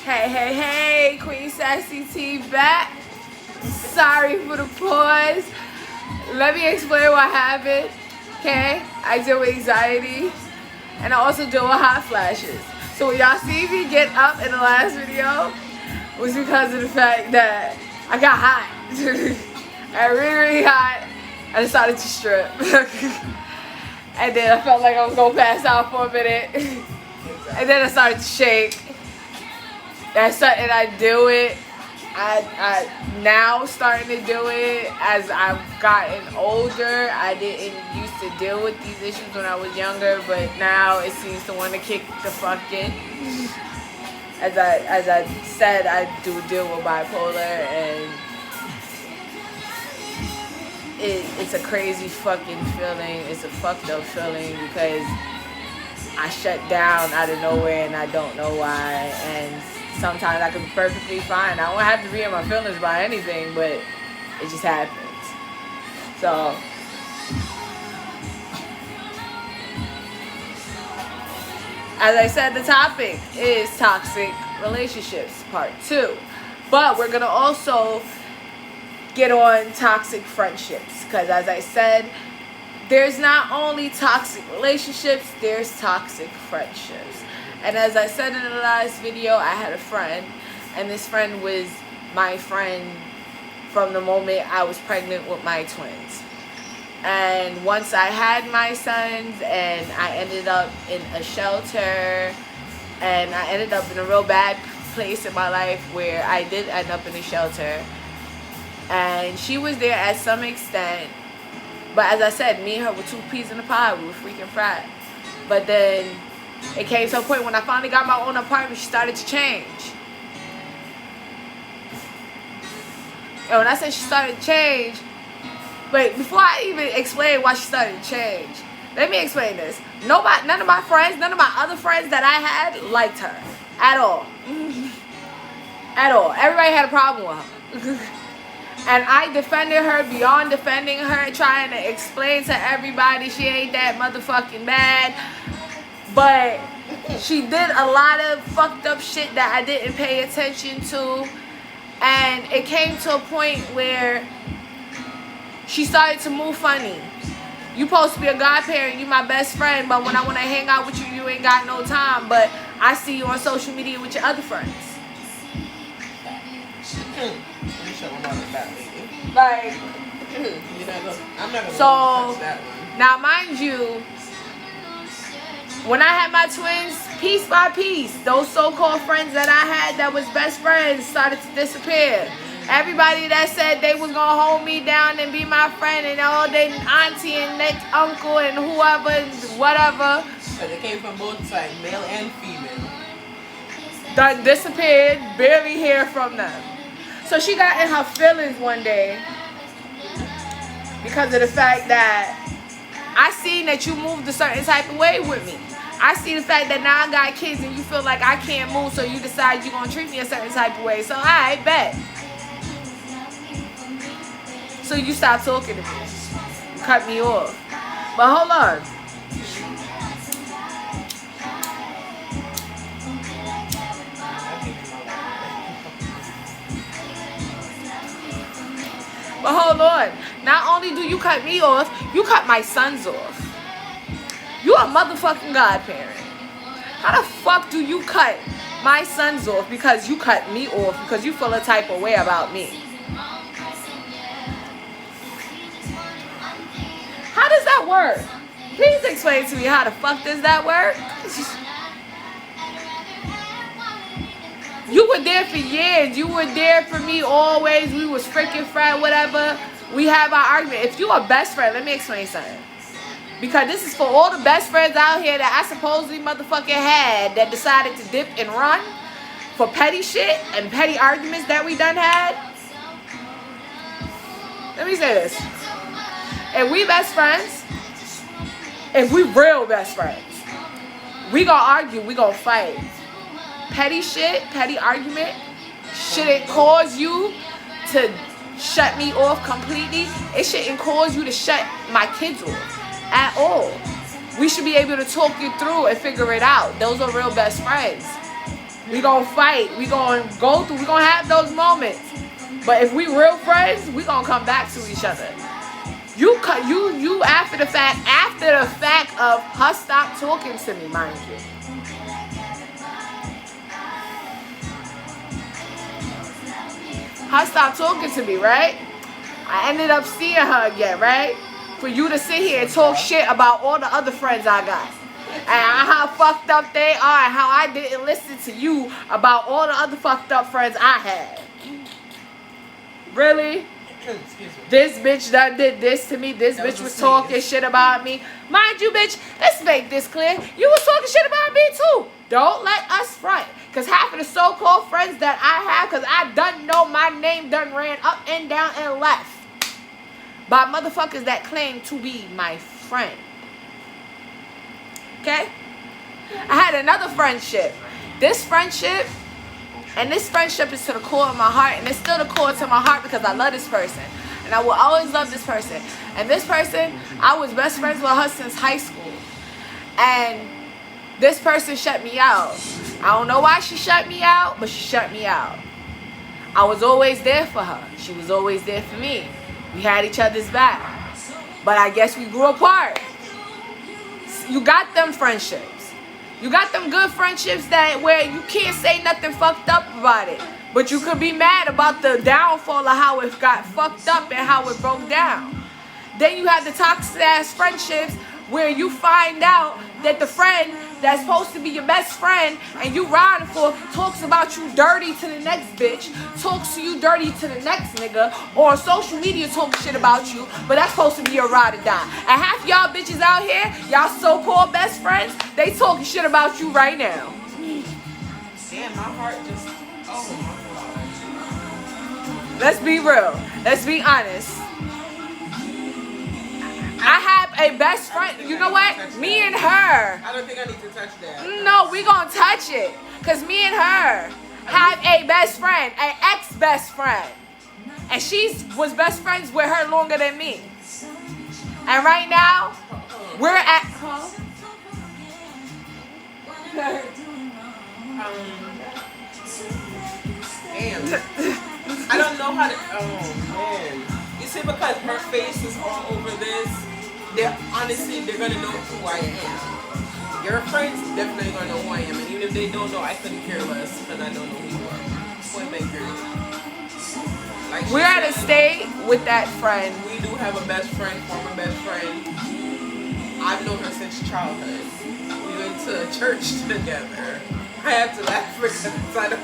Hey, hey, hey, Queen Sassy T back. Sorry for the pause. Let me explain what happened. Okay, I deal with anxiety and I also deal with hot flashes. So when y'all see me get up in the last video was because of the fact that I got hot. I got really, really hot. I decided to strip. And then I felt like I was gonna pass out for a minute. And then I started to shake. That's something I do it. I now starting to do it as I've gotten older. I didn't used to deal with these issues when I was younger, but now it seems to want to kick the fuck in. As I said, I do deal with bipolar, and it's a crazy fucking feeling. It's a fucked up feeling because I shut down out of nowhere and I don't know why. And sometimes I can be perfectly fine. I don't have to be in my feelings about anything, but it just happens. So as I said, the topic is toxic relationships, part 2. But we're gonna also get on toxic friendships, because as I said, there's not only toxic relationships, there's toxic friendships. And as I said in the last video, I had a friend, and this friend was my friend from the moment I was pregnant with my twins. And once I had my sons and I ended up in a shelter, and I ended up in a real bad place in my life where I did end up in a shelter, and she was there at some extent. But as I said, me and her were 2 peas in a pod. We were freaking frat. But then it came to a point when I finally got my own apartment, she started to change. And when I said she started to change, wait, before I even explain why she started to change, let me explain this. None of my friends, none of my other friends that I had liked her. At all. At all. Everybody had a problem with her. And I defended her beyond defending her, trying to explain to everybody she ain't that motherfucking bad. But she did a lot of fucked up shit that I didn't pay attention to. And it came to a point where she started to move funny. You supposed to be a godparent, you my best friend, but when I want to hang out with you, you ain't got no time. But I see you on social media with your other friends. Like, I'm not gonna so touch that one. now mind you, when I had my twins, piece by piece, those so-called friends that I had that was best friends started to disappear. Everybody that said they was gonna hold me down and be my friend, and all their auntie and their uncle and whoever and whatever, Because it came from both sides, male and female. done disappeared, barely hear from them. So she got in her feelings one day because of the fact that I seen that you moved a certain type of way with me. I see the fact that now I got kids and you feel like I can't move, so you decide you're going to treat me a certain type of way. So I bet. So you stop talking to me. You cut me off. But hold on. But hold on. Not only do you cut me off, you cut my sons off. You a motherfucking godparent. How the fuck do you cut my sons off because you cut me off because you feel a type of way about me? How does that work? Please explain to me how the fuck does that work? You were there for years. You were there for me always. We was freaking friends, whatever. We have our argument. If you a best friend, let me explain something. Because this is for all the best friends out here that I supposedly motherfucking had that decided to dip and run for petty shit and petty arguments that we done had. Let me say this. If we best friends, if we real best friends, we gonna argue, we gonna fight. Petty shit, petty argument shouldn't cause you to shut me off completely. It shouldn't cause you to shut my kids off at all. We should be able to talk it through and figure it out. Those are real best friends. We gonna fight. We gonna go through. We gonna have those moments. But if we real friends, we gonna come back to each other. You after the fact of her stop talking to me, mind you. Her stop talking to me, right? I ended up seeing her again, right? For you to sit here and talk shit about all the other friends I got. And how fucked up they are and how I didn't listen to you about all the other fucked up friends I had. Really? This bitch done did this to me. This bitch was talking shit about me. Mind you, bitch, let's make this clear. You was talking shit about me too. Don't let us front. Because half of the so-called friends that I have, because I done know my name done ran up and down and left by motherfuckers that claim to be my friend. Okay? I had another friendship. This friendship is to the core of my heart, and it's still the core to my heart because I love this person. And I will always love this person. And this person, I was best friends with her since high school. And this person shut me out. I don't know why she shut me out, but she shut me out. I was always there for her. She was always there for me. We had each other's back. But I guess we grew apart. You got them friendships. You got them good friendships that where you can't say nothing fucked up about it. But you could be mad about the downfall of how it got fucked up and how it broke down. Then you have the toxic ass friendships where you find out that the friend that's supposed to be your best friend and you riding for talks about you dirty to the next bitch, talks to you dirty to the next nigga, or on social media talks shit about you, but that's supposed to be your ride or die. And half y'all bitches out here, y'all so-called best friends, they talking shit about you right now. Damn, my heart just, oh my God. Let's be real. Let's be honest. I have a best friend. You know what? Me and her. I don't think I need to touch that. No, we gonna touch it. Because me and her have a best friend, an ex-best friend. And she was best friends with her longer than me. And right now, we're at... Damn. I don't know how to... Oh, man. You see, because her face is all over this, they're gonna know who I am. Your friends definitely gonna know who I am, and even if they don't know, I couldn't care less because I don't know who you are. Point blank period. Like we're at a state with that friend. We do have a best friend, former best friend. I've known her since childhood. We went to church together. I have to laugh because I don't.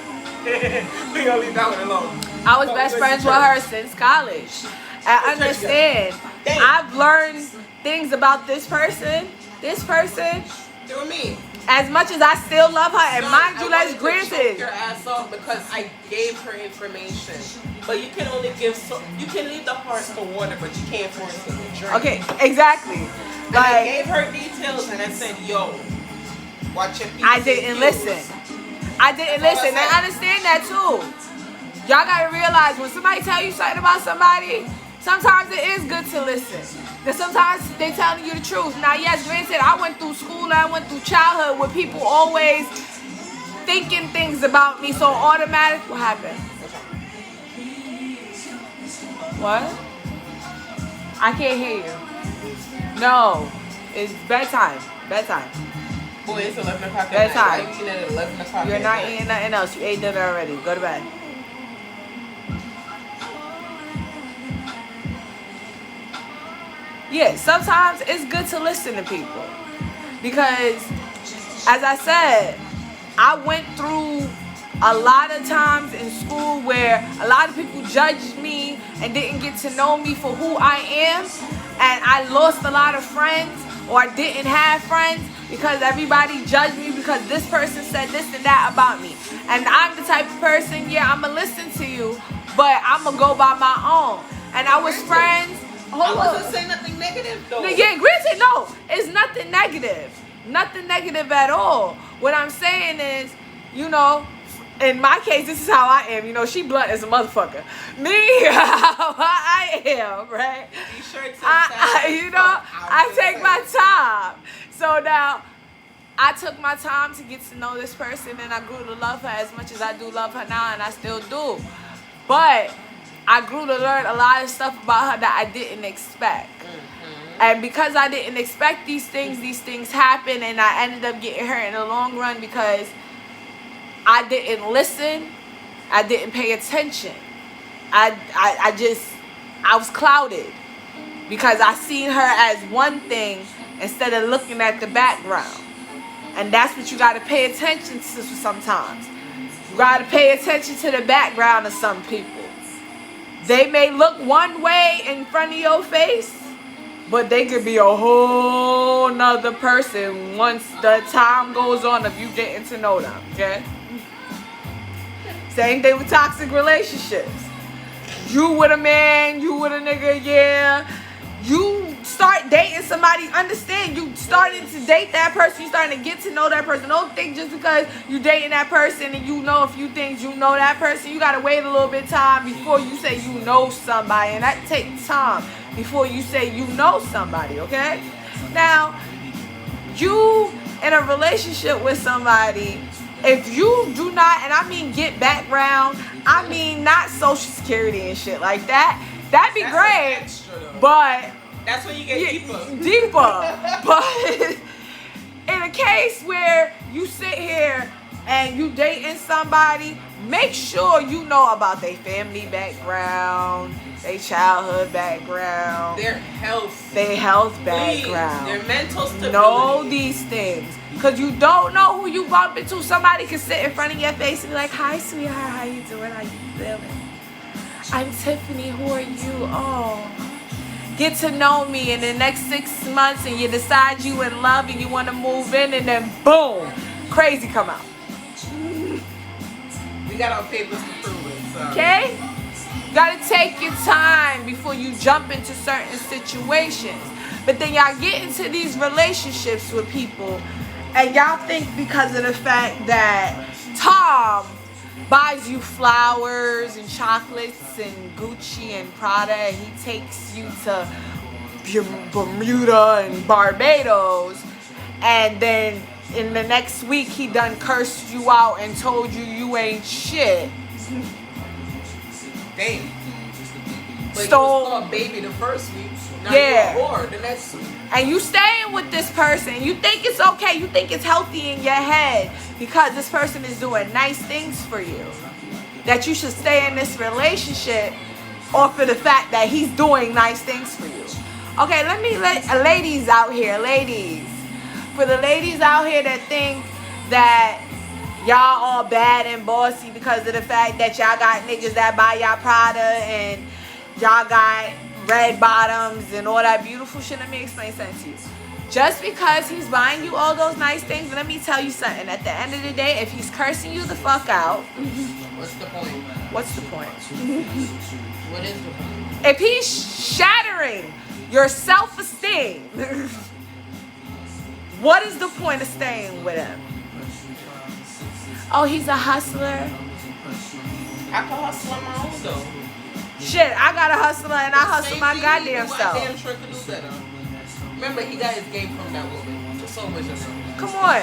We gonna leave that one alone. I was best friends with her since college. I understand. I've learned things about this person. Through me. As much as I still love her, and mind you, let's Choke granted. your ass off because I gave her information. But you can only give you can leave the hearts to water, but you can't force them to drink. Okay, exactly. And I gave her details and I said, yo, watch your P's I didn't listen. I didn't listen. And I understand that too. Y'all gotta realize when somebody tell you something about somebody, sometimes it is good to listen. Because sometimes they telling you the truth. Now, yes, granted, I went through school and I went through childhood where people always thinking things about me. So automatic, what happened? What? I can't hear you. No, it's bedtime. Bedtime. Boy, it's 11 o'clock at Bedtime. night. Why are you eating at 11 o'clock You're at not night? eating nothing else. You ate dinner already. Go to bed. Yeah, sometimes it's good to listen to people. Because, as I said, I went through a lot of times in school where a lot of people judged me and didn't get to know me for who I am. And I lost a lot of friends, or I didn't have friends because everybody judged me because this person said this and that about me. And I'm the type of person, yeah, I'm going to listen to you, but I'm going to go by my own. And I was friends. I wasn't saying nothing negative though. Yeah, granted, no, it's nothing negative. Nothing negative at all. What I'm saying is, you know, in my case, this is how I am. You know, she blunt as a motherfucker. Me, how I am, right? You sure I take my time. So now, I took my time to get to know this person, and I grew to love her as much as I do love her now, and I still do. But I grew to learn a lot of stuff about her that I didn't expect. And because I didn't expect these things happen, and I ended up getting hurt in the long run because I didn't listen, I didn't pay attention. I was clouded because I seen her as one thing instead of looking at the background. And that's what you got to pay attention to sometimes. You got to pay attention to the background of some people. They may look one way in front of your face, but they could be a whole nother person once the time goes on of you getting to know them, okay? Same thing with toxic relationships. You with a man, you with a nigga, yeah. You start dating somebody, understand you starting to date that person, you starting to get to know that person. Don't think just because you dating that person and you know a few things, you know that person. You gotta wait a little bit of time before you say you know somebody, and that takes time before you say you know somebody, okay? Now, you in a relationship with somebody, if you do not, and I mean get background, I mean not social security and shit like that, that'd be great, but that's when you get deeper. But in a case where you sit here and you dating somebody, make sure you know about their family background, their childhood background, their health background, their mental stability. Know these things, because you don't know who you bump into. Somebody can sit in front of your face and be like, "Hi, sweetheart, how you doing? How you feeling? I'm Tiffany. Who are you? Oh." Get to know me in the next 6 months, and you decide you in love and you want to move in, and then boom, crazy come out. We got our papers to prove it. So. Okay? You gotta take your time before you jump into certain situations. But then y'all get into these relationships with people, and y'all think because of the fact that Tom buys you flowers and chocolates and Gucci and Prada, and he takes you to Bermuda and Barbados, and then in the next week he done cursed you out and told you you ain't shit. Damn. But you was called baby the first week. Now yeah. You're a whore the next week. And you staying with this person. You think it's okay. You think it's healthy in your head because this person is doing nice things for you. That you should stay in this relationship off of the fact that he's doing nice things for you. Okay, let me let ladies out here, ladies. For the ladies out here that think that y'all all bad and bossy because of the fact that y'all got niggas that buy y'all Prada and y'all got red bottoms and all that beautiful shit. Let me explain something to you. Just because he's buying you all those nice things, let me tell you something. At the end of the day, if he's cursing you the fuck out, what's the point? What's the point? What is the point? If he's shattering your self-esteem, what is the point of staying with him? Oh, he's a hustler. I can hustle on my own though. Shit, I got a hustler and I hustle my goddamn self. I damn sure could do better. Remember, he got his game from that woman. Just so much of it. Come on.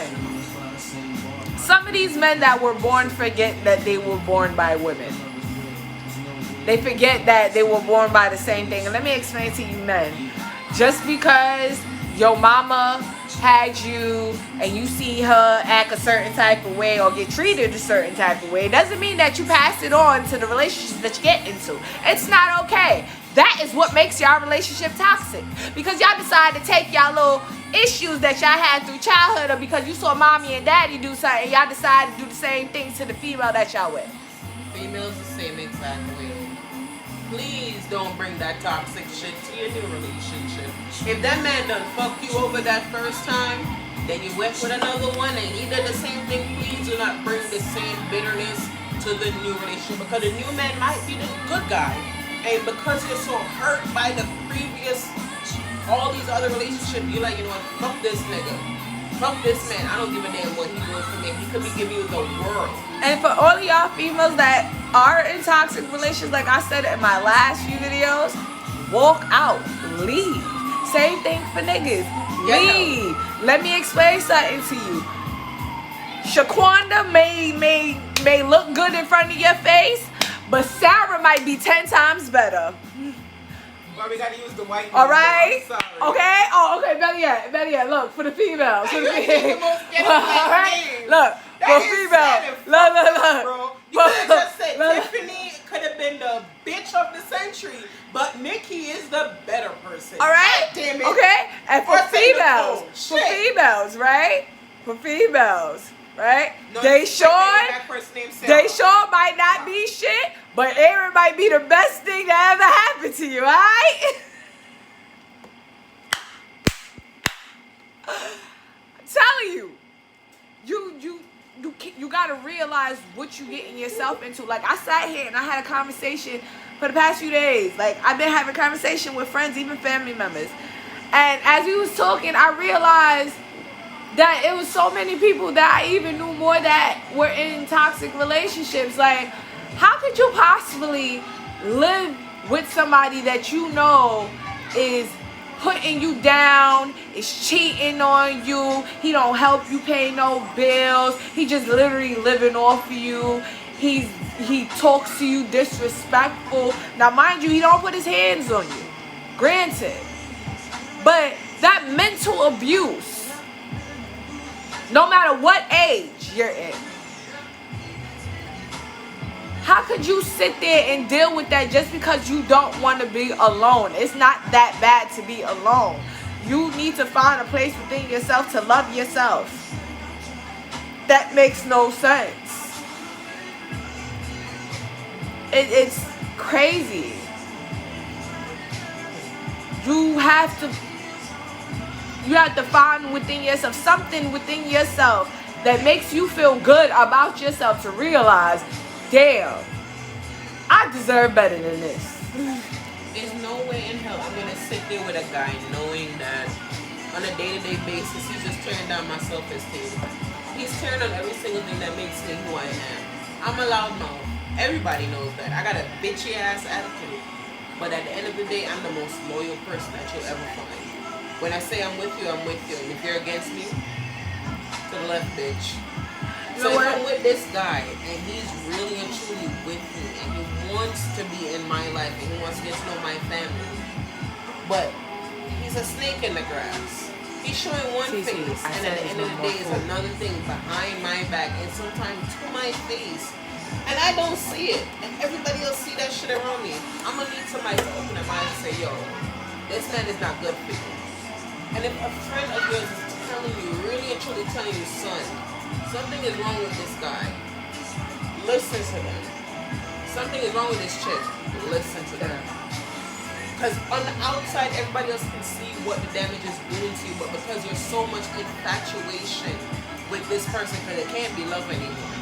Some of these men that were born forget that they were born by women. They forget that they were born by the same thing. And let me explain to you men. Just because your mama had you and you see her act a certain type of way or get treated a certain type of way doesn't mean that you pass it on to the relationship that you get into. It's not okay. That is what makes y'all relationship toxic. Because y'all decide to take y'all little issues that y'all had through childhood, or because you saw mommy and daddy do something, y'all decide to do the same things to the female that y'all with. Females the same exact way. Please don't bring that toxic shit to your new relationship. If that man done fucked you over that first time, then you went with another one and he did the same thing, please do not bring the same bitterness to the new relationship, because the new man might be the good guy. And because you're so hurt by the previous, all these other relationships, you're like, you know what, fuck this nigga. Fuck this man. I don't give a damn what he doing for me. He could be giving you the world. And for all of y'all females that are in toxic relations, like I said in my last few videos, walk out, leave. Same thing for niggas. Get Lee, let me explain something to you. Shaquanda may look good in front of your face, but Sarah might be 10 times better. Well, we gotta use the white. All right. I'm sorry. Okay. Oh, okay. Better yet. Look for the females. For the females. All right. Look for females. Look. Bro. You could have just said Tiffany could have been the bitch of the century, but Nikki is the better person. All right. God damn it. Okay. And for Or say females, Nicole. for Shit. females, right? For females, right? No, Deshaun. that person named Sarah. Deshaun might not be shit, but Aaron might be the best thing that ever happened to you, alright? I'm telling you, you gotta realize what you getting yourself into. Like, I sat here and I had a conversation for the past few days. Like, I've been having a conversation with friends, even family members. And as we was talking, I realized that it was so many people that I even knew more that were in toxic relationships. Like, how could you possibly live with somebody that you know is putting you down, is cheating on you, he don't help you pay no bills, he just literally living off of you, he talks to you disrespectful. Now mind you, he don't put his hands on you, granted, but that mental abuse, no matter what age you're in, how could you sit there and deal with that just because you don't want to be alone? It's not that bad to be alone. You need to find a place within yourself to love yourself. That makes no sense. It's crazy. You have to find within yourself something within yourself that makes you feel good about yourself, to realize, damn, I deserve better than this. There's no way in hell I'm gonna sit there with a guy knowing that on a day-to-day basis he's just tearing down my self-esteem. He's tearing on every single thing that makes me who I am. I'm a loud mouth. Everybody knows that. I got a bitchy ass attitude. But at the end of the day, I'm the most loyal person that you'll ever find. When I say I'm with you, I'm with you. And if you're against me, to the left, bitch. So if I'm with this guy and he's really and truly with me and he wants to be in my life and he wants to get to know my family, but he's a snake in the grass. He's showing one face and at the end of the day is another thing behind my back and sometimes to my face. And I don't see it. And everybody else see that shit around me. I'm gonna need somebody to open their mind and say, yo, this man is not good for you. And if a friend of yours is telling you, really and truly telling you, son, something is wrong with this guy, listen to them. Something is wrong with this chick, listen to them. Because on the outside, everybody else can see what the damage is doing to you, but because there's so much infatuation with this person, because it can't be love anymore.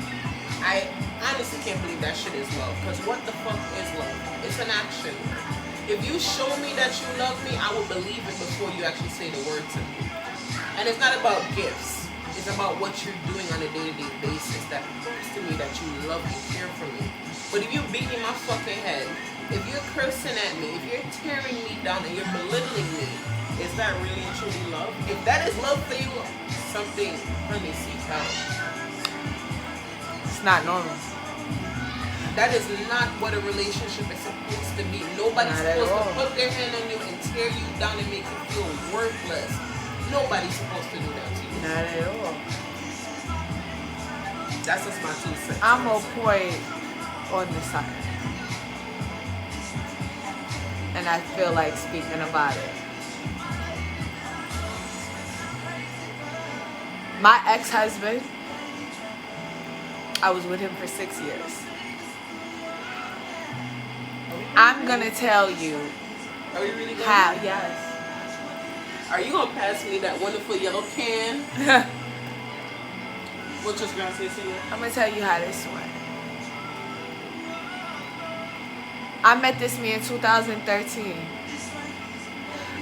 I honestly can't believe that shit is love, because what the fuck is love? It's an action word. If you show me that you love me, I will believe it before you actually say the word to me. And it's not about gifts. It's about what you're doing on a day-to-day basis that proves to me that you love and care for me. But if you're beating my fucking head, if you're cursing at me, if you're tearing me down and you're belittling me, is that really and truly love? If that is love for you, something, honey, seek help. It's not normal. That is not what a relationship is supposed to be. Nobody's supposed to put their hand on you and tear you down and make you feel worthless. Nobody's supposed to do that to you. Not at all. That's just my 2 cents. I'm a point on the side. And I feel like speaking about it. My ex-husband, I was with him for 6 years. I'm gonna tell you Are we really going how. to? Yes. Are you going to pass me that wonderful yellow can? What just gonna say to you? I'm gonna tell you how this went. I met this man in 2013.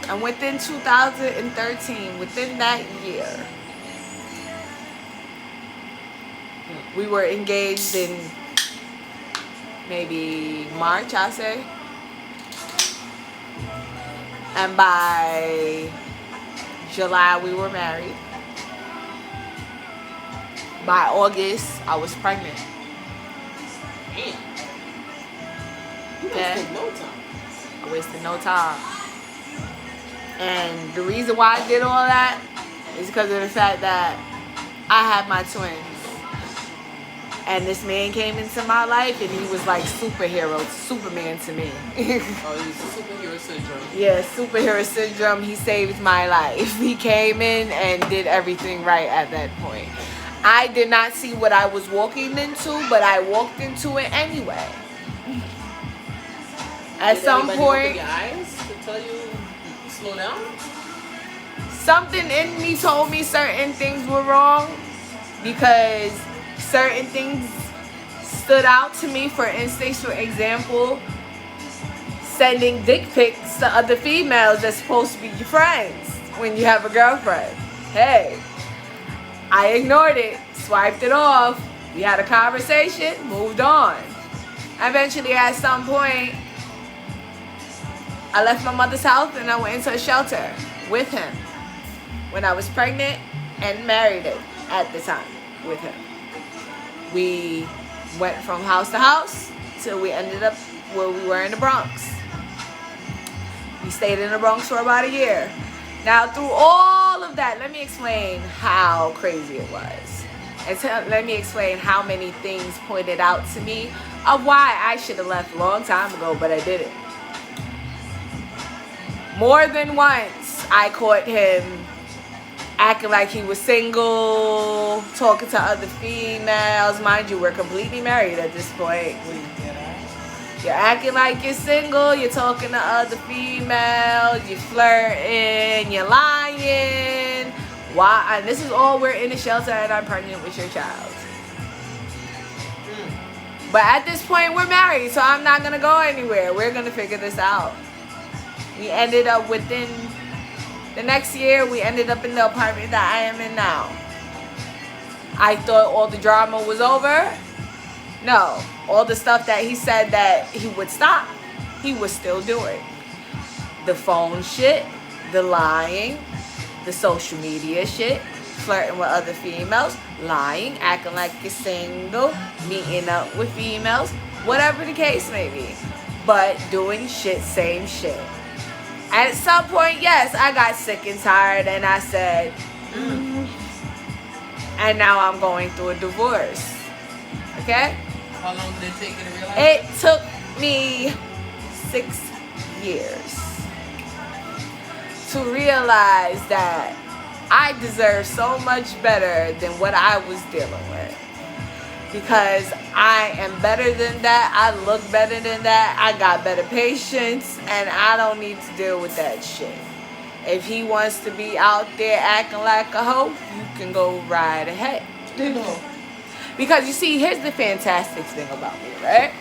And within 2013, within that year, we were engaged in maybe March, I say. And by July, we were married. By August, I was pregnant. Damn. You Yeah. wasted no time. I wasted no time. And the reason why I did all that is because of the fact that I had my twins. And this man came into my life and he was like superhero, Superman to me. Oh, he's superhero syndrome. Yeah, superhero syndrome. He saved my life. He came in and did everything right at that point. I did not see what I was walking into, but I walked into it anyway. At Did some anybody open point, your eyes to tell you slow down? something in me told me certain things were wrong because certain things stood out to me. For instance, for example, sending dick pics to other females that's supposed to be your friends when you have a girlfriend. Hey, I ignored it, swiped it off. We had a conversation, moved on. Eventually, at some point, I left my mother's house and I went into a shelter with him when I was pregnant and married at the time with him. We went from house to house till we ended up where we were in the Bronx. We stayed in the Bronx for about a year. Now, through all of that, let me explain how crazy it was. And let me explain how many things pointed out to me of why I should have left a long time ago, but I didn't. More than once, I caught him acting like he was single, talking to other females. Mind you, we're completely married at this point. You're acting like you're single, you're talking to other females, you're flirting, you're lying. Why? And this is all we're in the shelter and I'm pregnant with your child. But at this point, we're married, so I'm not going to go anywhere. We're going to figure this out. We ended up within the next year, we ended up in the apartment that I am in now. I thought all the drama was over. No, all the stuff that he said that he would stop, he was still doing. The phone shit, the lying, the social media shit, flirting with other females, lying, acting like you're single, meeting up with females, whatever the case may be. But doing shit, same shit. At some point, yes, I got sick and tired and I said, and now I'm going through a divorce. Okay? How long did it take you to realize? It took me 6 years to realize that I deserve so much better than what I was dealing with. Because I am better than that. I look better than that. I got better patience. And I don't need to deal with that shit. If he wants to be out there acting like a hoe, you can go right ahead. Because you see, here's the fantastic thing about me, right?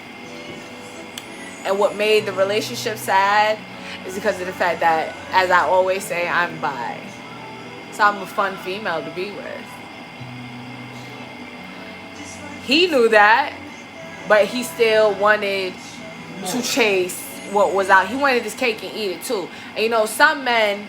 And what made the relationship sad is because of the fact that, as I always say, I'm bi. So I'm a fun female to be with. He knew that, but he still wanted to chase what was out. He wanted his cake and eat it too. And you know, some men,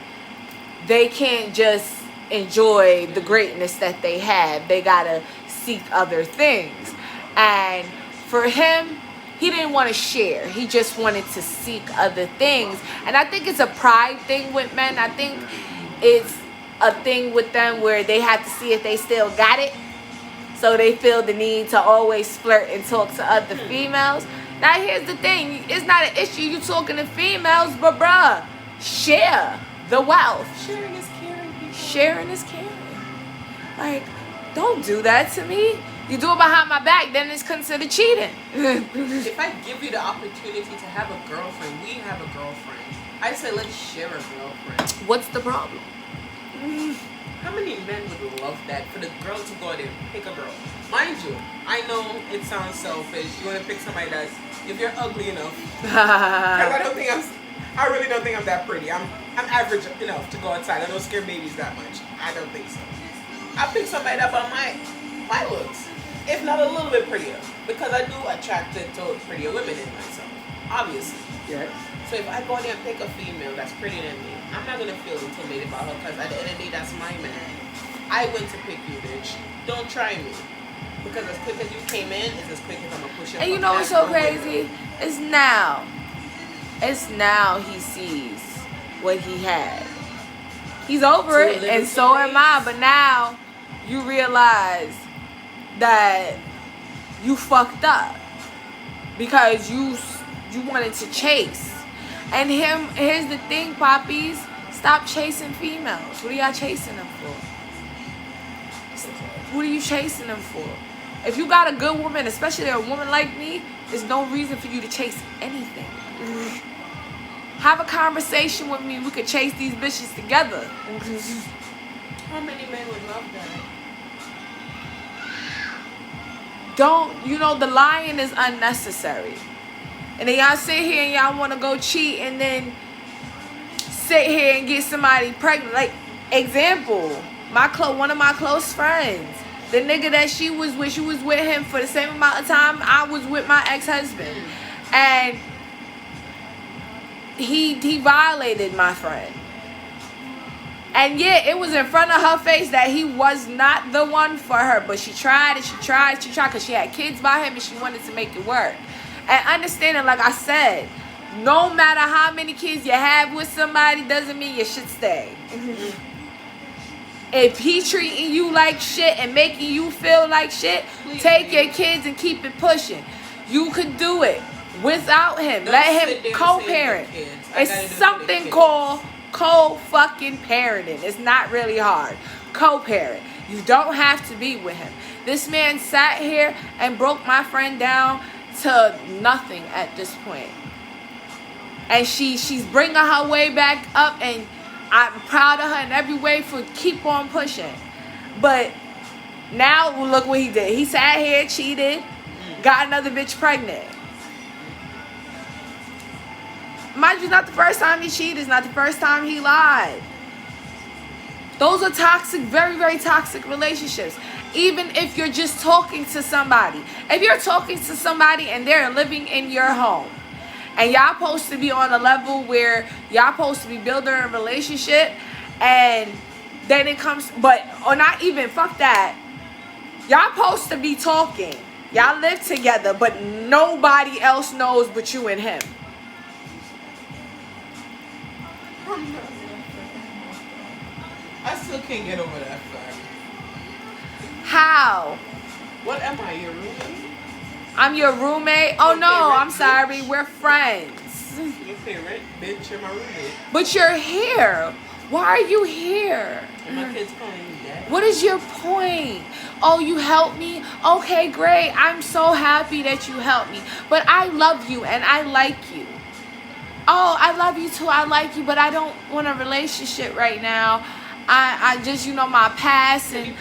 they can't just enjoy the greatness that they have. They gotta seek other things. And for him, he didn't want to share. He just wanted to seek other things. And I think it's a pride thing with men. I think it's a thing with them where they have to see if they still got it. So they feel the need to always flirt and talk to other females. Now here's the thing. It's not an issue you talking to females, but bruh, share the wealth. Sharing is caring. People. Sharing is caring. Like, don't do that to me. You do it behind my back, then it's considered cheating. If I give you the opportunity to have a girlfriend, we have a girlfriend. I say let's share a girlfriend. What's the problem? How many men would love that for the girl to go there and pick a girl? Mind you, I know it sounds selfish. You want to pick somebody that's, if you're ugly enough. Because I really don't think I'm that pretty. I'm average enough to go outside. I don't scare babies that much. I don't think so. I pick somebody up on my looks, if not a little bit prettier, because I do attract to prettier women in myself, obviously. Yeah. So if I go there and pick a female that's prettier than me, I'm not gonna feel intimidated by her because at the end of the day, that's my man. I went to pick you, bitch. Don't try me. Because as quick as you came in, it's as quick as I'm gonna push you. And you know what's so crazy? It's now. It's now he sees what he had. He's over it, and so am I. But now you realize that you fucked up because you wanted to chase. And here's the thing, poppies. Stop chasing females. What are y'all chasing them for? What are you chasing them for? If you got a good woman, especially a woman like me, there's no reason for you to chase anything. Have a conversation with me. We could chase these bitches together. How many men would love that? The lying is unnecessary. And then y'all sit here and y'all want to go cheat and then sit here and get somebody pregnant. Like, example, one of my close friends, the nigga that she was with him for the same amount of time I was with my ex-husband. And he violated my friend. And yeah, it was in front of her face that he was not the one for her. But she tried because she had kids by him and she wanted to make it work. And understanding, like I said, no matter how many kids you have with somebody doesn't mean you should stay. If he treating you like shit and making you feel like shit, take your kids and keep it pushing. You could do it without him. Let him co-parent. It's something called co-fucking parenting. It's not really hard. Co-parent. You don't have to be with him. This man sat here and broke my friend down to nothing at this point. And she's bringing her way back up, and I'm proud of her in every way for keep on pushing. But now look what he did. He sat here, cheated, got another bitch pregnant. Mind you, it's not the first time he cheated. It's not the first time he lied. Those are toxic, very, very toxic relationships. Even if you're just talking to somebody. If you're talking to somebody and they're living in your home, and y'all supposed to be on a level where y'all supposed to be building a relationship, and then it comes, or not even, fuck that. Y'all supposed to be talking. Y'all live together, but nobody else knows but you and him. I still can't get over that fact. How? What am I, your roommate? I'm your roommate? Oh no, I'm sorry. We're friends. You pay rent, bitch. You're my roommate. But you're here. Why are you here? And my kids calling you dad. What is your point? Oh, you helped me? Okay, great. I'm so happy that you helped me. But I love you and I like you. Oh, I love you too. I like you, but I don't want a relationship right now. I just, my past, and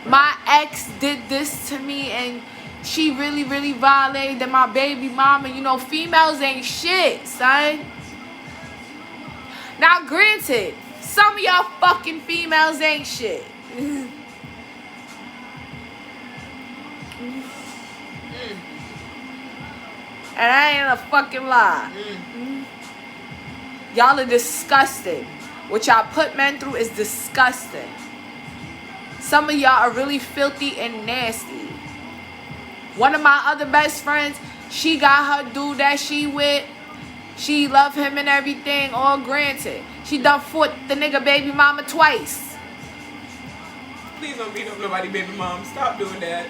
my ex did this to me, and she really, really violated my baby mama. Females ain't shit, son. Now, granted, some of y'all fucking females ain't shit. And that ain't a fucking lie. Y'all are disgusting. What y'all put men through is disgusting. Some of y'all are really filthy and nasty. One of my other best friends, she got her dude that she with. She love him and everything, all granted. She done fought the nigga baby mama twice. Please don't beat up nobody baby mom. Stop doing that.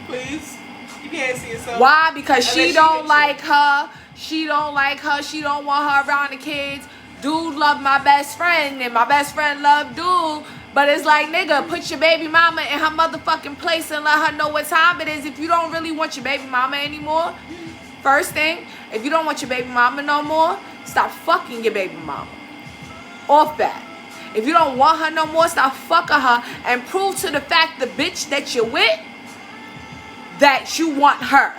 Please. You can't see yourself. Why? Because she don't like her. She don't like her. She don't want her around the kids. Dude love my best friend, and my best friend love dude. But it's like, nigga, put your baby mama in her motherfucking place and let her know what time it is. If you don't really want your baby mama anymore, first thing, if you don't want your baby mama no more, stop fucking your baby mama. Off that. If you don't want her no more, stop fucking her and prove to the fact the bitch that you're with that you want her.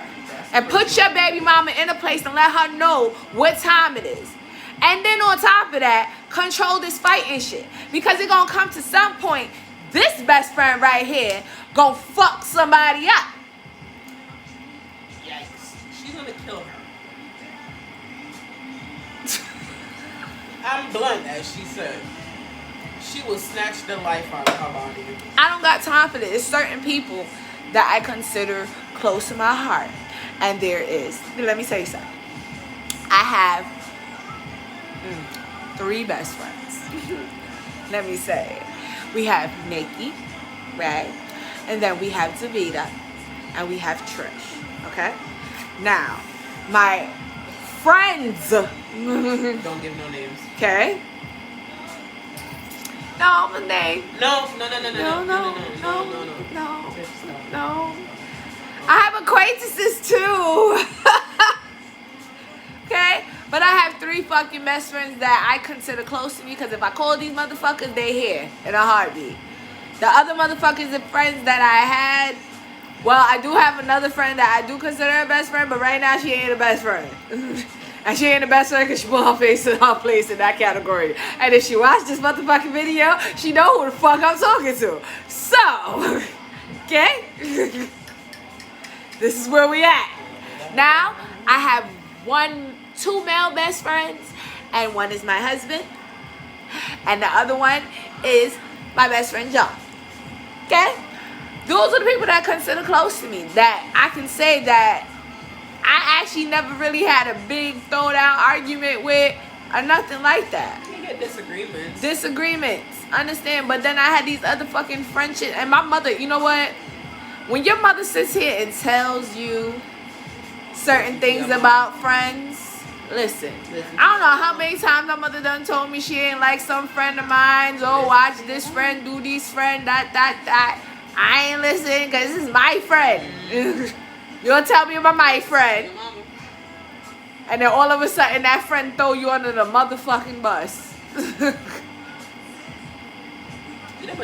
And put your baby mama in a place and let her know what time it is. And then on top of that, control this fighting shit. Because it's going to come to some point, this best friend right here going to fuck somebody up. Yikes. She's going to kill her. like she said, she will snatch the life out of her body. I don't got time for this. It's certain people that I consider close to my heart. And there is, let me tell you something. I have 3 best friends. Let me say. We have Nikki, right? And then we have Davida. And we have Trish. Okay? Now, my friends. Don't give no names. Okay? No, I'm a name. No. I have acquaintances too. Okay? But I have 3 fucking best friends that I consider close to me because if I call these motherfuckers, they here in a heartbeat. The other motherfuckers and friends that I had, well, I do have another friend that I do consider a best friend, but right now she ain't a best friend. And she ain't the best friend because she put her face in her place in that category. And if she watched this motherfucking video, she know who the fuck I'm talking to. So, okay? This is where we at. Now, I have 2 male best friends, and one is my husband, and the other one is my best friend John. Okay? Those are the people that I consider close to me, that I can say that I actually never really had a big throw down argument with or nothing like that. You get Disagreements. Understand? But then I had these other fucking friendships. And my mother, you know what? When your mother sits here and tells you certain things about friends, listen. I don't know how many times my mother done told me she ain't like some friend of mine. Oh, watch this friend, do this friend, that. I ain't listening because this is my friend. You don't tell me about my friend. And then all of a sudden that friend throw you under the motherfucking bus.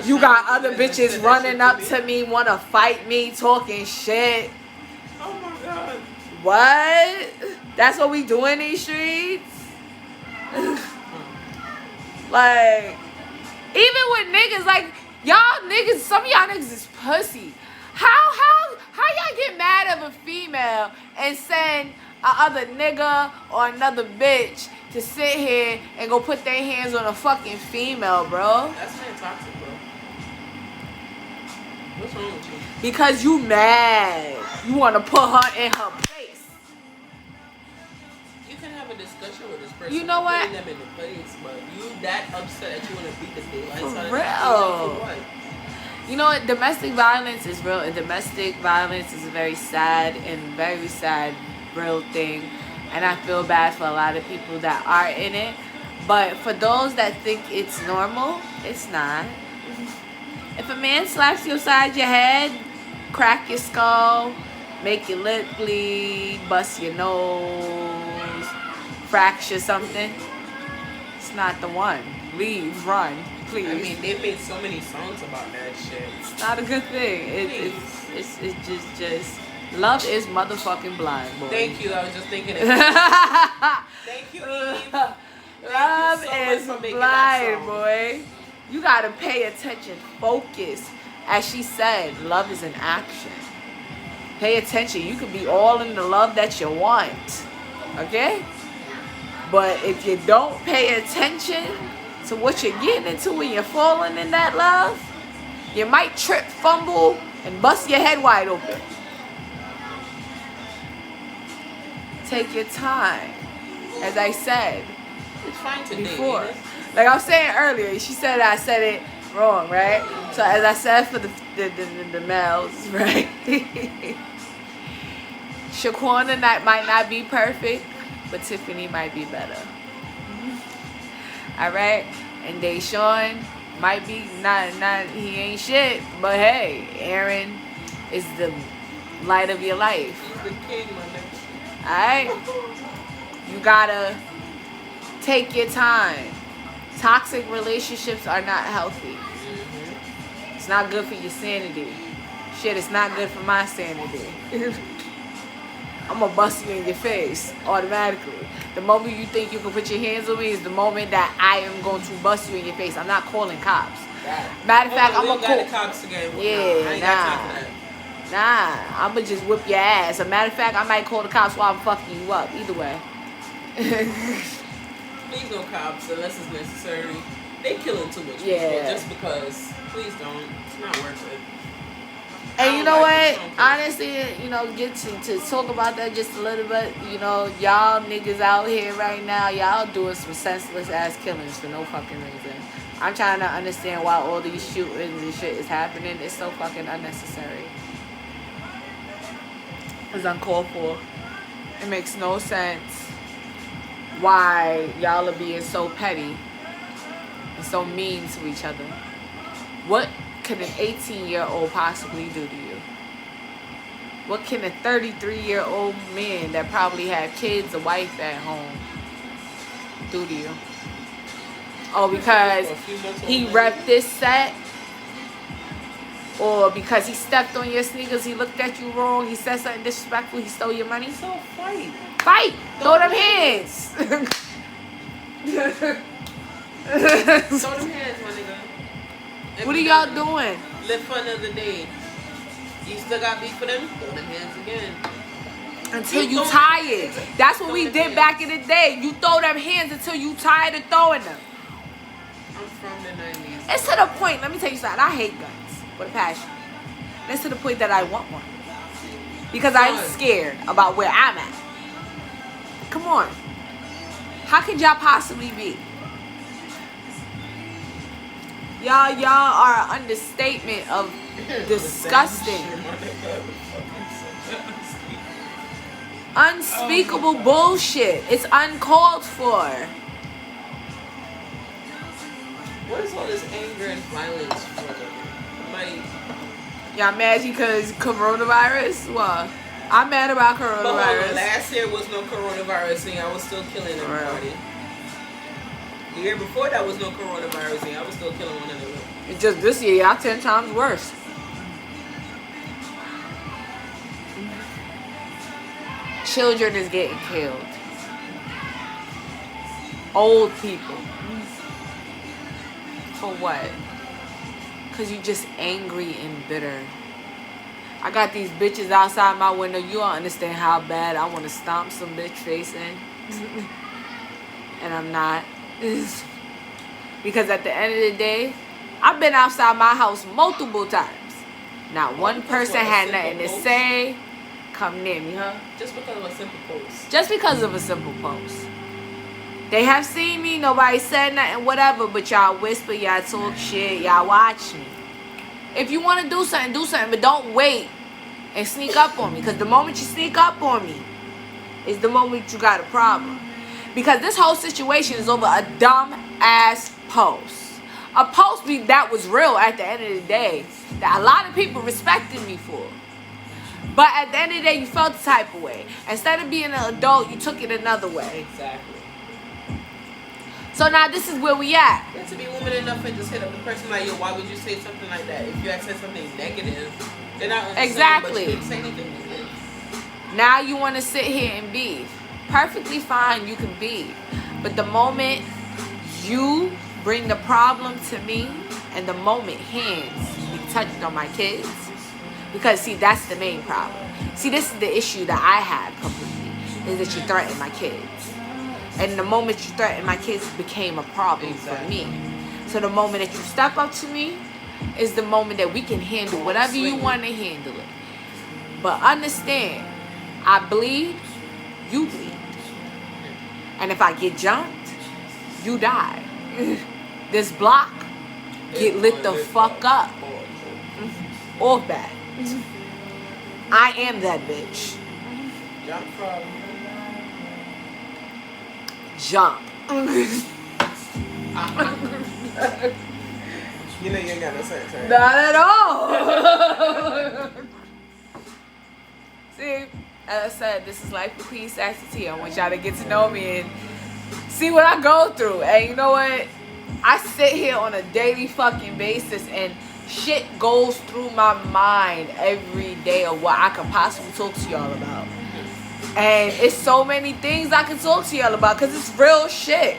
You got other bitches running up to me, want to fight me, talking shit. Oh my God. What? That's what we do in these streets? Like, even with niggas, like, y'all niggas, some of y'all niggas is pussy. How y'all get mad at a female and send a other nigga or another bitch to sit here and go put their hands on a fucking female, bro? That's not toxic, bro. What's wrong with you? Because you mad. You want to put her in her place. You can have a discussion with this person. You know what? Putting them in the place, but you that upset that you want to beat the daylights out of them. For real. You know what? Domestic violence is real, and domestic violence is a very sad real thing. And I feel bad for a lot of people that are in it. But for those that think it's normal, it's not. If a man slaps you upside your head, crack your skull, make your lip bleed, bust your nose, fracture something, it's not the one. Leave, run. Please. I mean, they've made so many songs about that shit. It's not a good thing. It's just love is motherfucking blind, boy. Thank you. I was just thinking it. Thank you, Eve. Love so is blind, boy. You gotta pay attention, focus. As she said, love is an action. Pay attention. You could be all in the love that you want, okay? But if you don't pay attention to what you're getting into when you're falling in that love, you might trip, fumble, and bust your head wide open. Take your time. As I said it's fine to before. date. Like I was saying earlier, she said I said it wrong, right? So as I said for the males, right? Shaquana might not be perfect, but Tiffany might be better. All right, and Deshaun might be not he ain't shit, but hey, Aaron is the light of your life. He's the king, my nigga. All right, you gotta take your time. Toxic relationships are not healthy. Mm-hmm. It's not good for your sanity. Shit, it's not good for my sanity. I'm gonna bust you in your face automatically. The moment you think you can put your hands on me is the moment that I am going to bust you in your face. I'm not calling cops. Matter of fact, I'm gonna call the cops again. Yeah, nah, I'm gonna just whip your ass. As a matter of fact, I might call the cops while I'm fucking you up. Either way. Please no cops unless it's necessary. They killing too much people Yeah. just because. Please don't. It's not worth it. And you know like what? Honestly, you know, get to talk about that just a little bit. You know, y'all niggas out here right now, y'all doing some senseless ass killings for no fucking reason. I'm trying to understand why all these shootings and shit is happening. It's so fucking unnecessary. It's uncalled for. It makes no sense why y'all are being so petty and so mean to each other. What can an 18-year-old possibly do to you? What can a 33-year-old man that probably have kids, a wife at home do to you? Oh, because he repped this set? Or because he stepped on your sneakers, he looked at you wrong, he said something disrespectful, he stole your money? So fight. Fight! Throw them hands! Throw them hands, my nigga. What are y'all doing? Live for another day. You still got beef for them? Throw them hands again. Until you tired. That's what we did back in the day. You throw them hands until you tired of throwing them. I'm from the 90s. It's to the point, let me tell you something, I hate guns with a passion. It's to the point that I want one. Because I'm scared about where I'm at. Come on. How could y'all possibly be? Y'all are an understatement of disgusting. Unspeakable bullshit. It's uncalled for. What is all this anger and violence for? Like, y'all mad because coronavirus? Well, I'm mad about but coronavirus. last year was no coronavirus and I was still killing everybody. The year before that was no coronavirus and I was still killing one another. It's just this year, y'all 10 times worse. Children is getting killed. Old people. For what? Because you just angry and bitter. I got these bitches outside my window. You don't understand how bad I want to stomp some bitch face in. And I'm not. Because at the end of the day, I've been outside my house multiple times. Not one person had nothing to say. Come near me, huh? Just because of a simple post. Just because of a simple post. They have seen me, nobody said nothing, whatever, but y'all whisper, y'all talk shit, y'all watch me. If you want to do something, but don't wait and sneak up on me. Because the moment you sneak up on me is the moment you got a problem. Because this whole situation is over a dumb ass post. A post that was real at the end of the day. That a lot of people respected me for. But at the end of the day, you felt the type of way. Instead of being an adult, you took it another way. Exactly. So now this is where we at. You have to be woman enough and just hit up the person like, yo, why would you say something like that? If you had said something negative, they're not understanding, Exactly. but you didn't say anything negative. Now you want to sit here and beef. Perfectly fine, you can beef. But the moment you bring the problem to me, and the moment hands be touched on my kids, because see, that's the main problem. See, this is the issue that I have completely, is that you threaten my kids. And the moment you threaten my kids became a problem for me. So the moment that you step up to me is the moment that we can handle whatever you want to handle it. But understand, I bleed, you bleed. And if I get jumped, you die. This block get lit the fuck up. Off that. I am that bitch. Jump from. Jump. You know you ain't got no sense, right? Not at all. See, as I said, this is Life with Queen Sassy T. I want y'all to get to know me and see what I go through. And you know what? I sit here on a daily fucking basis and shit goes through my mind every day of what I could possibly talk to y'all about. And it's so many things I can talk to y'all about because it's real shit.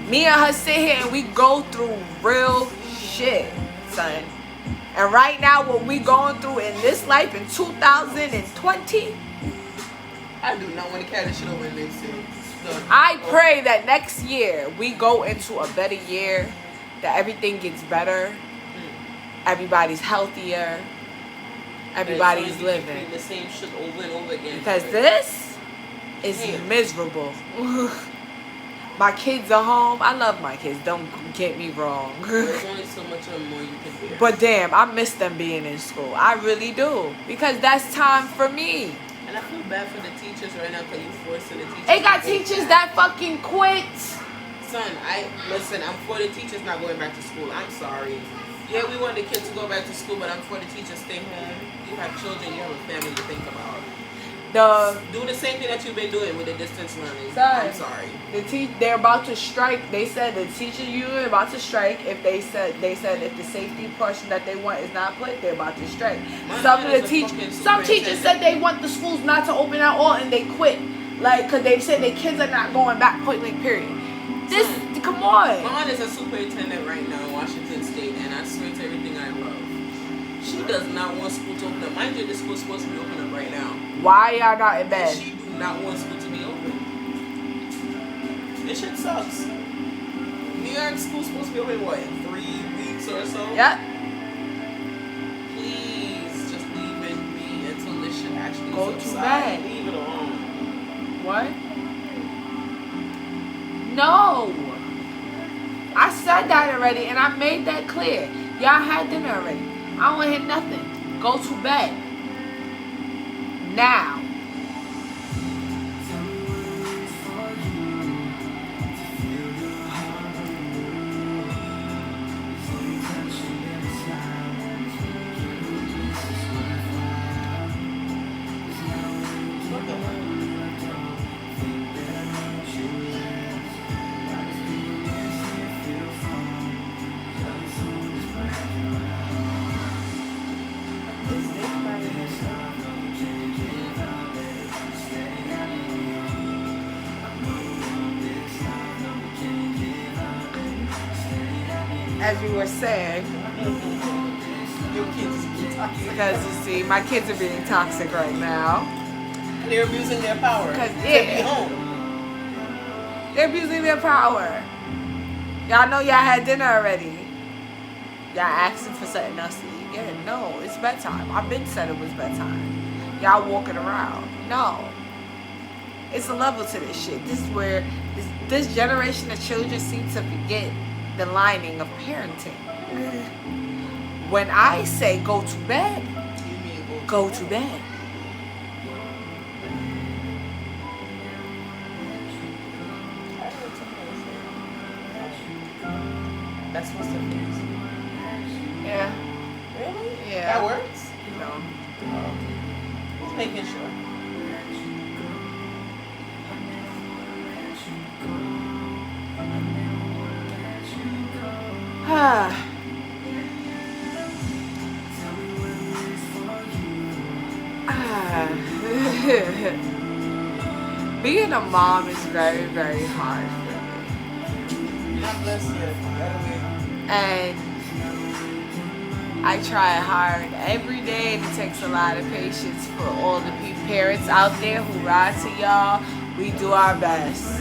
Me and her sit here and we go through real shit, son. And right now, what we going through in this life in 2020, I do not want to carry this shit over in this city. I pray that next year we go into a better year, that everything gets better, everybody's healthier, everybody's living. The same shit over and over again. Because this is miserable. My kids are home. I love my kids. Don't get me wrong. There's only so much more you can bear. But damn, I miss them being in school. I really do. Because that's time for me. And I feel bad for the teachers right now because you forcing the teachers. They got teachers that fucking quit. Son, I'm for the teachers not going back to school. I'm sorry. Yeah, we want the kids to go back to school, but I'm for the teachers stay home. You have children, you have a family to think about. Do the same thing that you've been doing with the distance learning. I'm sorry. They're about to strike. They said the teacher union about to strike. If they said if the safety portion that they want is not put, they're about to strike. Some teachers said they want the schools not to open at all, and they quit. Like, because they said their kids are not going back. Point blank. Period. Come on. My aunt is a superintendent right now in Washington State, and I swear to everything I love. She does not want school to open up. Mind you, the school's supposed to be open up right now. Why y'all not in bed? She do not want school to be open. This shit sucks. New York school's supposed to be open, what, in 3 weeks or so? Yep. Please, just leave it be until this shit actually go to subside. bed. Leave it alone. What? No. I said that already, and I made that clear. Y'all had dinner already. I don't want to hear nothing. Go to bed. Now. As you were saying, Your kids be toxic. because you see, my kids are being toxic right now. They're abusing their power. Cause, To be yeah. home. They're abusing their power. Y'all know y'all had dinner already. Y'all asking for something else to eat. Yeah, no, it's bedtime. I've been said it was bedtime. Y'all walking around. No. It's a level to this shit. This is where this generation of children seem to forget the lining of parenting. When I say go to bed, You mean go to bed. That's what's the fix. Yeah. Really? Yeah. That works? No. Just making sure. Being a mom is very, very hard for me. God bless you. That way. And I try hard every day, and it takes a lot of patience for all the parents out there who ride to y'all. We do our best.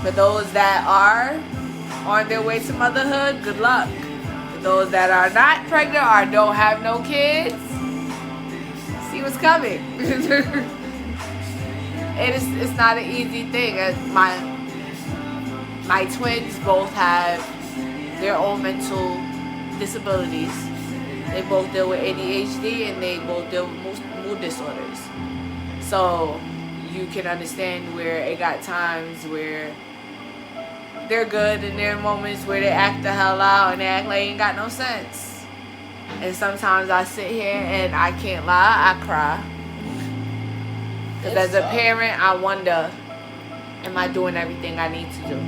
For those that are on their way to motherhood, good luck. For those that are not pregnant or don't have no kids, see what's coming. It's not an easy thing. My twins both have their own mental disabilities. They both deal with ADHD and they both deal with mood disorders. So you can understand where it got times where they're good and there are moments where they act the hell out and they act like they ain't got no sense. And sometimes I sit here and I can't lie, I cry. Because as a parent, I wonder, am I doing everything I need to do?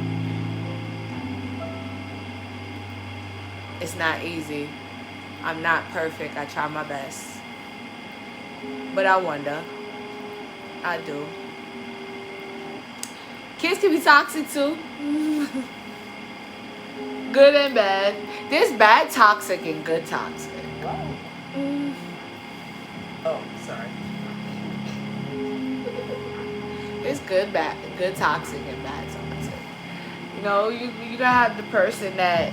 It's not easy. I'm not perfect. I try my best. But I wonder. I do. Kids can be toxic too. Good and bad. There's bad toxic and good toxic. Wow. Oh, sorry. It's good toxic and bad toxic. You know, you gotta have the person that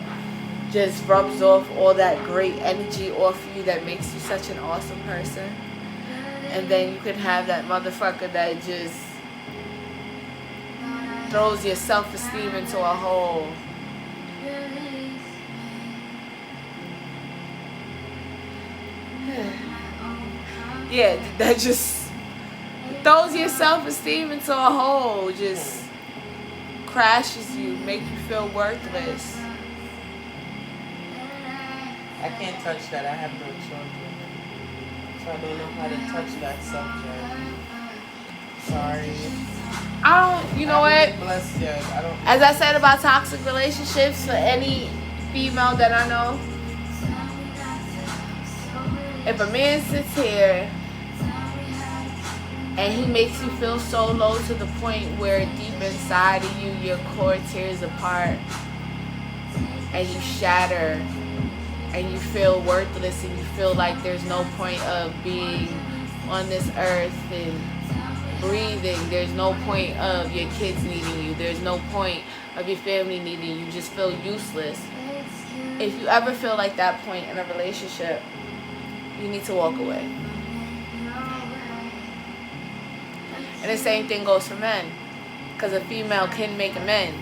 just rubs off all that great energy off you that makes you such an awesome person. And then you could have that motherfucker that just throws your self-esteem into a hole. Yeah, that just throws your self-esteem into a hole. Just crashes you, make you feel worthless. I can't touch that. I have no children. So I don't know how to touch that subject. Sorry. I don't, you know what? Blessed yet. I don't. As I said about toxic relationships, for any female that I know, if a man sits here and he makes you feel so low to the point where deep inside of you, your core tears apart and you shatter and you feel worthless and you feel like there's no point of being on this earth and breathing, there's no point of your kids needing you, there's no point of your family needing you, you just feel useless. If you ever feel like that point in a relationship, you need to walk away. And the same thing goes for men, because a female can make a man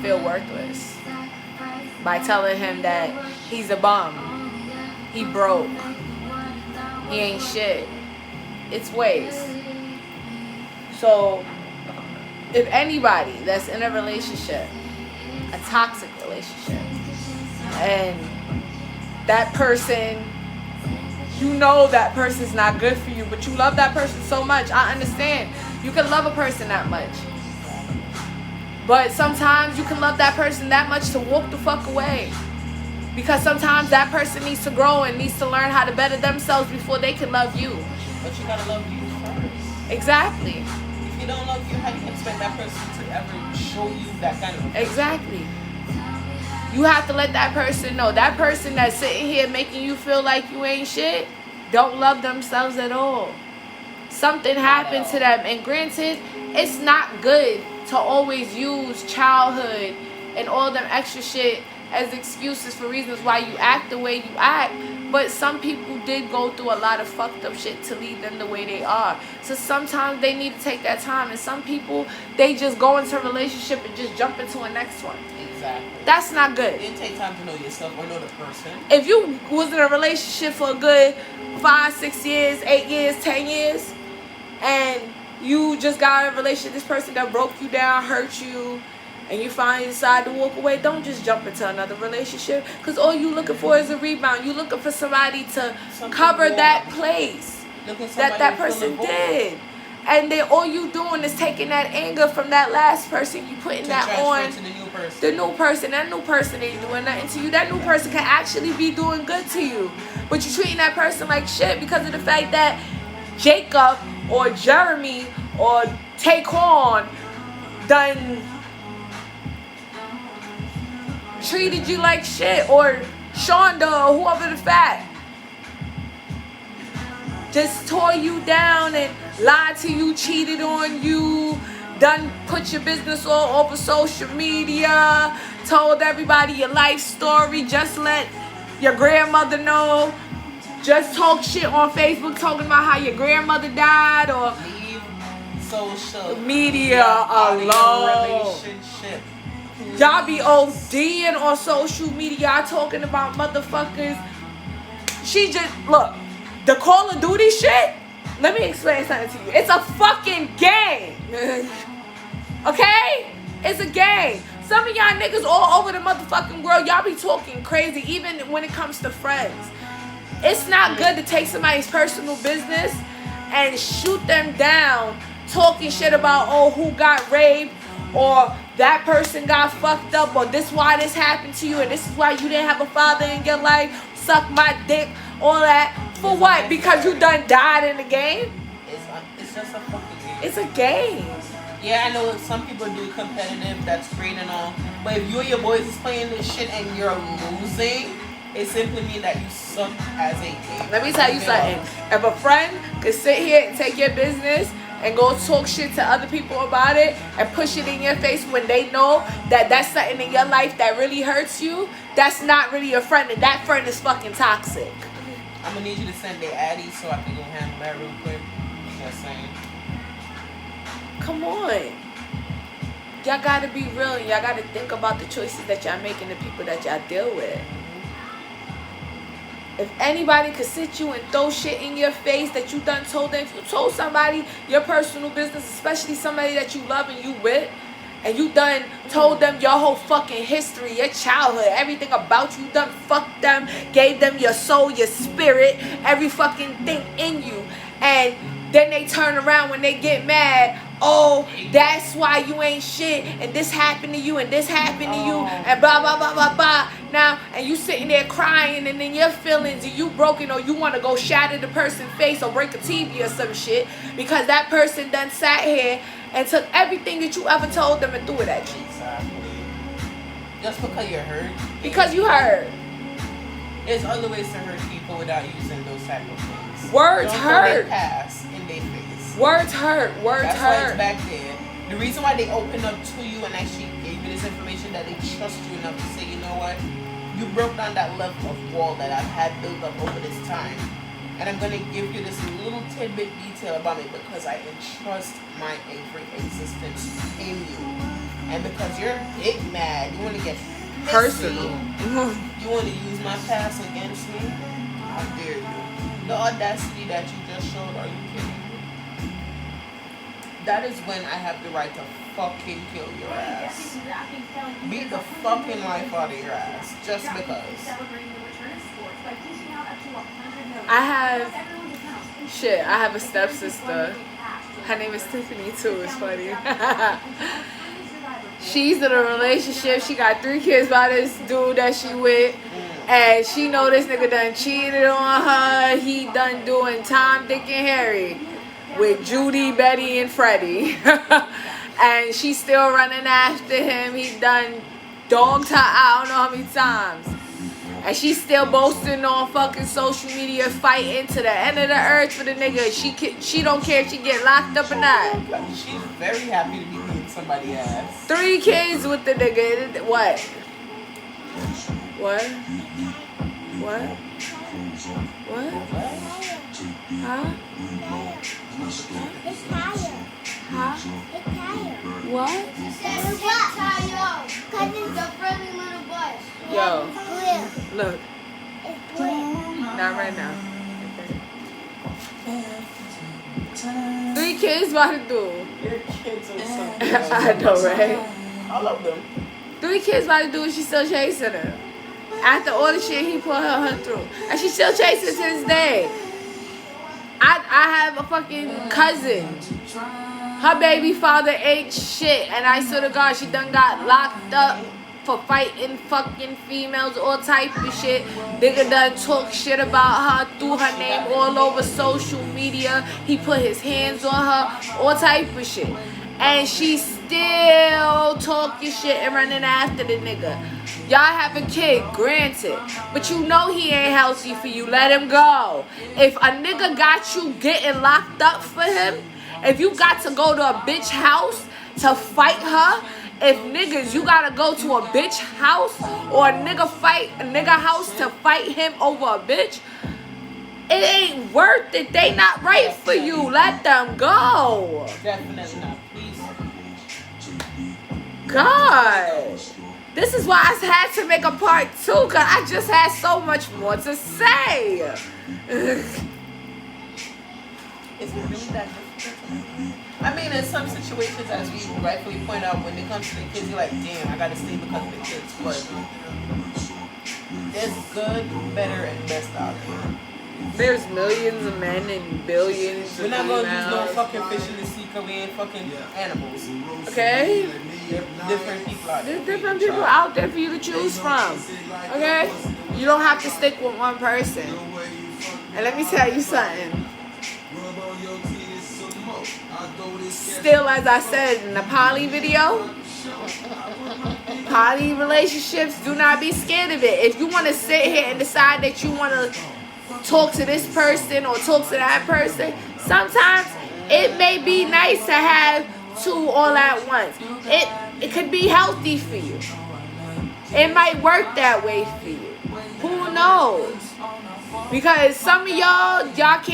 feel worthless by telling him that he's a bum, he broke, he ain't shit. It's ways. So if anybody that's in a relationship, a toxic relationship, and that person, you know that person's not good for you, but you love that person so much, I understand. You can love a person that much. But sometimes you can love that person that much to walk the fuck away. Because sometimes that person needs to grow and needs to learn how to better themselves before they can love you. But you gotta love you first. Exactly. If you don't love you, how do you expect that person to ever show you that kind of affection? Exactly. You have to let that person know. That person that's sitting here making you feel like you ain't shit don't love themselves at all. Something happened to them. And granted, it's not good to always use childhood and all them extra shit as excuses for reasons why you act the way you act. But some people did go through a lot of fucked up shit to lead them the way they are. So sometimes they need to take that time. And some people, they just go into a relationship and just jump into a next one. Exactly. That's not good. It didn't take time to know yourself or know the person. If you was in a relationship for a good 5, 6 years, 8 years, 10 years, and you just got in a relationship with this person that broke you down, hurt you, and you finally decide to walk away, don't just jump into another relationship, because all you looking for is a rebound. You looking for somebody to cover that place that person did. And then all you doing is taking that anger from that last person, you putting that on to the new person. The new person. That new person ain't doing nothing to you. That new person can actually be doing good to you. But you're treating that person like shit because of the fact that Jacob or Jeremy or Taquan done treated you like shit, or Shonda or whoever the fact just tore you down and lied to you, cheated on you, done put your business all over social media, told everybody your life story, just let your grandmother know, just talk shit on Facebook talking about how your grandmother died, or leave social media alone. Relationship. Y'all be ODing on social media, y'all talking about motherfuckers. She just, look, the Call of Duty shit, let me explain something to you. It's a fucking game. Okay? It's a game. Some of y'all niggas all over the motherfucking world, y'all be talking crazy, even when it comes to friends. It's not good to take somebody's personal business and shoot them down, talking shit about, oh, who got raped, or that person got fucked up, or this why this happened to you, and this is why you didn't have a father in your life, suck my dick, all that. For what? Because you done died in the game? It's just a fucking game. It's a game. Yeah, I know some people do competitive, that's great and all. But if you and your boys is playing this shit and you're losing, it simply means that you suck as a game. Let me tell you something. If a friend is sit here and take your business and go talk shit to other people about it and push it in your face when they know that that's something in your life that really hurts you, that's not really a friend, and that friend is fucking toxic. I'm gonna need you to send their addy so I can go handle that real quick. Just saying. Come on. Y'all gotta be real and y'all gotta think about the choices that y'all make and the people that y'all deal with. If anybody could sit you and throw shit in your face that you done told them, if you told somebody your personal business, especially somebody that you love and you with, and you done told them your whole fucking history, your childhood, everything about you, done fucked them, gave them your soul, your spirit, every fucking thing in you, and then they turn around when they get mad, oh, that's why you ain't shit, and this happened to you, and this happened to you, and blah, blah, blah, blah, blah. Now, and you sitting there crying, and then your feelings, and you broken, or you want to go shatter the person's face, or break a TV or some shit, because that person done sat here and took everything that you ever told them and threw it at you. Exactly. Just because you're hurt. Because you hurt. There's other ways to hurt people without using those type of things. Words Don't hurt. Pass in their face. Words hurt. Words That's hurt. why it's back there. The reason why they open up to you and actually gave you this information, that they trust you enough to say, you know what, you broke down that level of wall that I've had built up over this time, and I'm gonna give you this little tidbit detail about me because I entrust my every existence in you, and because you're big mad, you want to get messy, Personal. you want to use my past against me. How dare you? The audacity that you just showed. Are you kidding me? That is when I have the right to fucking kill your ass. Beat the fucking life out of your ass. Just because. I have a stepsister. Her name is Tiffany too, it's funny. She's in a relationship. She got 3 kids by this dude that she with. And she know this nigga done cheated on her. He done doing Tom, Dick, and Harry with Judy, Betty, and Freddie. And she's still running after him. He done dogged her I don't know how many times. And she's still boasting on fucking social media, fighting to the end of the earth for the nigga. She don't care if she get locked up or not. She's very happy to be beating somebody's ass. 3 kids with the nigga. What? What? What? What? Huh? It's higher. Huh? It's higher. What? It's higher. Because it's a friendly little bush. Yo. It's blue. Look. It's blue. Not right now. Okay. 3 kids about to do. Your kids are so I know, right? I love them. 3 kids about to do and she's still chasing him. After all the shit he put her through. And she's still chasing to this day. I have a fucking cousin. Her baby father ain't shit. And I swear to God, she done got locked up for fighting fucking females, all type of shit. Nigga done talk shit about her, threw her name all over social media. He put his hands on her, all type of shit. And she still talking shit and running after the nigga. Y'all have a kid, granted. But you know he ain't healthy for you. Let him go. If a nigga got you getting locked up for him, if you got to go to a bitch house to fight her, if niggas, you gotta go to a bitch house or a nigga house to fight him over a bitch, it ain't worth it. They not right for you. Let them go. Definitely not. Please. God. This is why I had to make a part 2, because I just had so much more to say. Is it really that difficult? I mean, in some situations, as we rightfully point out, when it comes to the kids, you're like, damn, I gotta stay because of the kids. But there's good, better, and best out there. There's millions of men and billions We're of not gonna use no females. fucking fish in the sea because we ain't fucking animals. Okay? There are different people out there. There's different people out there for you to choose from. Okay? You don't have to stick with one person. And let me tell you something. Still, as I said in the poly video, poly relationships, do not be scared of it. If you want to sit here and decide that you want to talk to this person or talk to that person, Sometimes it may be nice to have two all at once. It could be healthy for you. It might work that way for you. Who knows? Because some of y'all can't